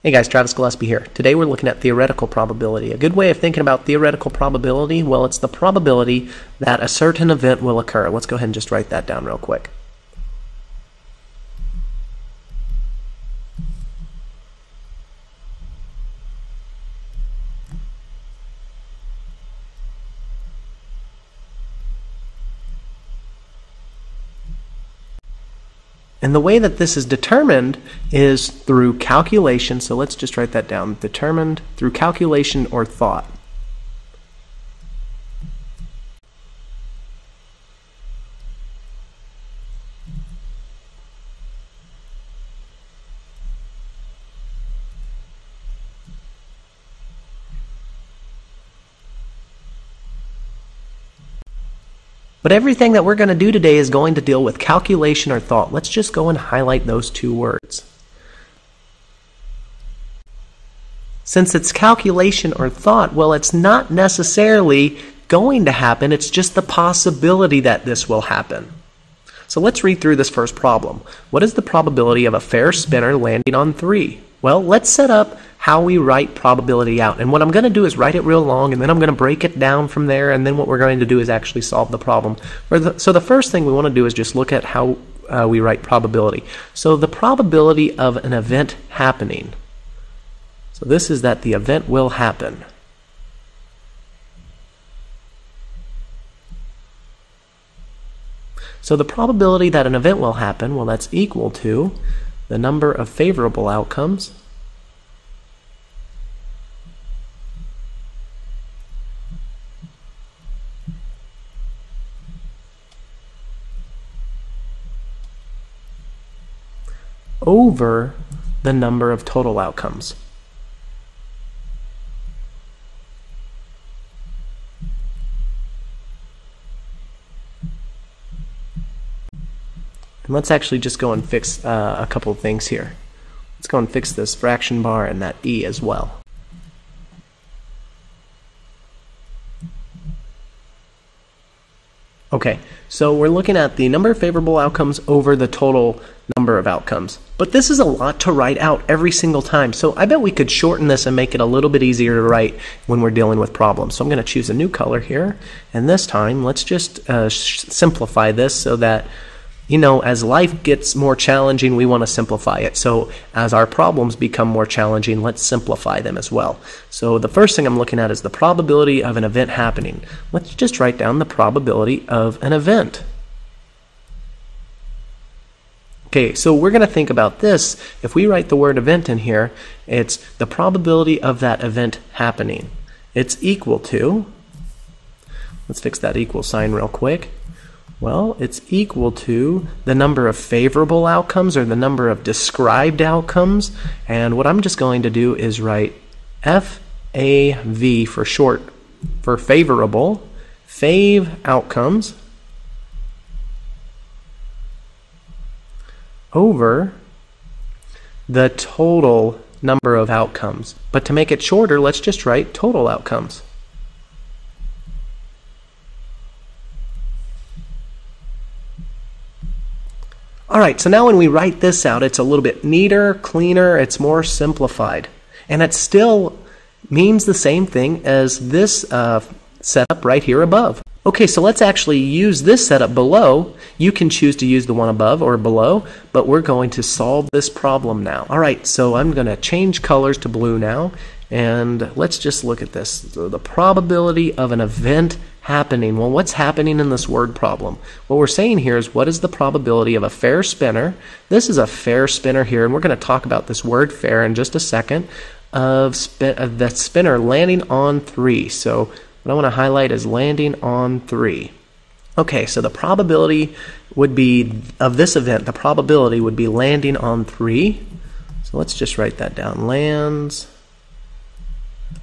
Hey guys, Travis Gillespie here. Today we're looking at theoretical probability. A good way of thinking about theoretical probability, well, it's the probability that a certain event will occur. Let's go ahead and just write that down real quick. And the way that this is determined is through calculation. So let's just write that down. Determined through calculation or thought. But everything that we're going to do today is going to deal with calculation or thought. Let's just go and highlight those two words. Since it's calculation or thought, well, it's not necessarily going to happen. It's just the possibility that this will happen. So let's read through this first problem. What is the probability of a fair spinner landing on 3? Well, let's set up how we write probability out. And what I'm going to do is write it real long, and then I'm going to break it down from there, and then what we're going to do is actually solve the problem. So the first thing we want to do is just look at how we write probability. So the probability of an event happening. So this is that the event will happen. So the probability that an event will happen, well, that's equal to the number of favorable outcomes over the number of total outcomes. And let's actually just go and fix a couple of things here. Let's go and fix this fraction bar and that e as well. Okay, so we're looking at the number of favorable outcomes over the total number of outcomes. But this is a lot to write out every single time. So I bet we could shorten this and make it a little bit easier to write when we're dealing with problems. So I'm going to choose a new color here. And this time, let's just simplify this so that, you know, as life gets more challenging, we want to simplify it. So as our problems become more challenging, let's simplify them as well. So the first thing I'm looking at is the probability of an event happening. Let's just write down the probability of an event. Okay, so we're going to think about this. If we write the word event in here, it's the probability of that event happening. It's equal to, let's fix that equal sign real quick. Well, it's equal to the number of favorable outcomes or the number of described outcomes. And what I'm just going to do is write FAV for short for favorable, fav outcomes over the total number of outcomes. But to make it shorter, let's just write total outcomes. Alright, so now when we write this out, it's a little bit neater, cleaner, it's more simplified. And it still means the same thing as this setup right here above. Okay, so let's actually use this setup below. You can choose to use the one above or below, but we're going to solve this problem now. Alright, so I'm going to change colors to blue now, and let's just look at this. So the probability of an event happening. Well, what's happening in this word problem? What we're saying here is what is the probability of a fair spinner? This is a fair spinner here, and we're going to talk about this word fair in just a second, of that spinner landing on 3. So what I want to highlight is landing on 3. Okay, so the probability would be, of this event, the probability would be landing on 3. So let's just write that down. Lands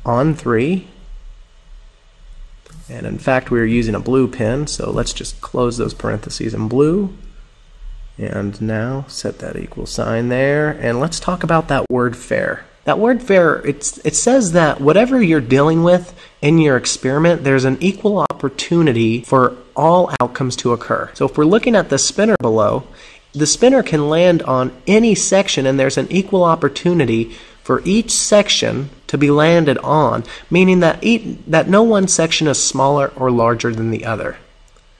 on 3. And in fact, we're using a blue pen, so let's just close those parentheses in blue. And now set that equal sign there. And let's talk about that word fair. That word fair, it says that whatever you're dealing with in your experiment, there's an equal opportunity for all outcomes to occur. So if we're looking at the spinner below, the spinner can land on any section and there's an equal opportunity for each section to be landed on, meaning that no one section is smaller or larger than the other.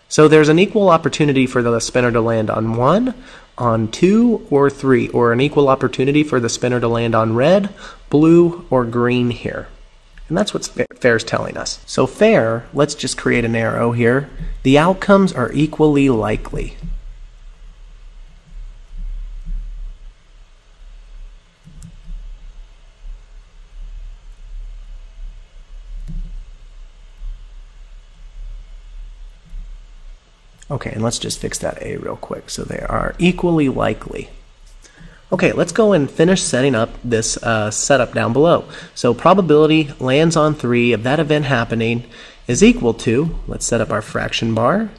So there's an equal opportunity for the spinner to land on 1, on 2, or 3, or an equal opportunity for the spinner to land on red, blue, or green here. And that's what fair is telling us. So fair, let's just create an arrow here. The outcomes are equally likely. Okay, and let's just fix that A real quick. So they are equally likely. Okay, let's go and finish setting up this setup down below. So probability lands on 3 of that event happening is equal to, let's set up our fraction bar.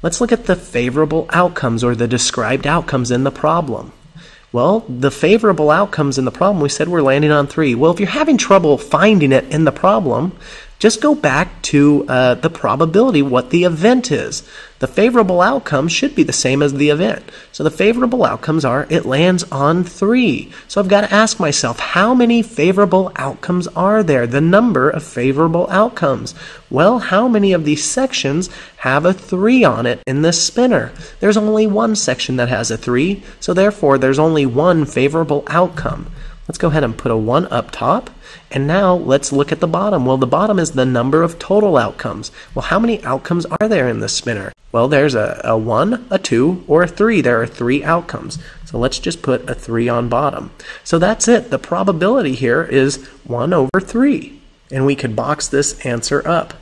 Let's look at the favorable outcomes or the described outcomes in the problem. Well, the favorable outcomes in the problem, we said we're landing on 3. Well, if you're having trouble finding it in the problem, just go back to the probability, what the event is. The favorable outcome should be the same as the event. So the favorable outcomes are it lands on 3. So I've got to ask myself, how many favorable outcomes are there? The number of favorable outcomes. Well, how many of these sections have a 3 on it in this spinner? There's only one section that has a 3, so therefore there's only one favorable outcome. Let's go ahead and put a 1 up top. And now let's look at the bottom. Well, the bottom is the number of total outcomes. Well, how many outcomes are there in this spinner? Well, there's a 1, a 2, or a 3. There are 3 outcomes. So let's just put a 3 on bottom. So that's it. The probability here is 1 over 3. And we could box this answer up.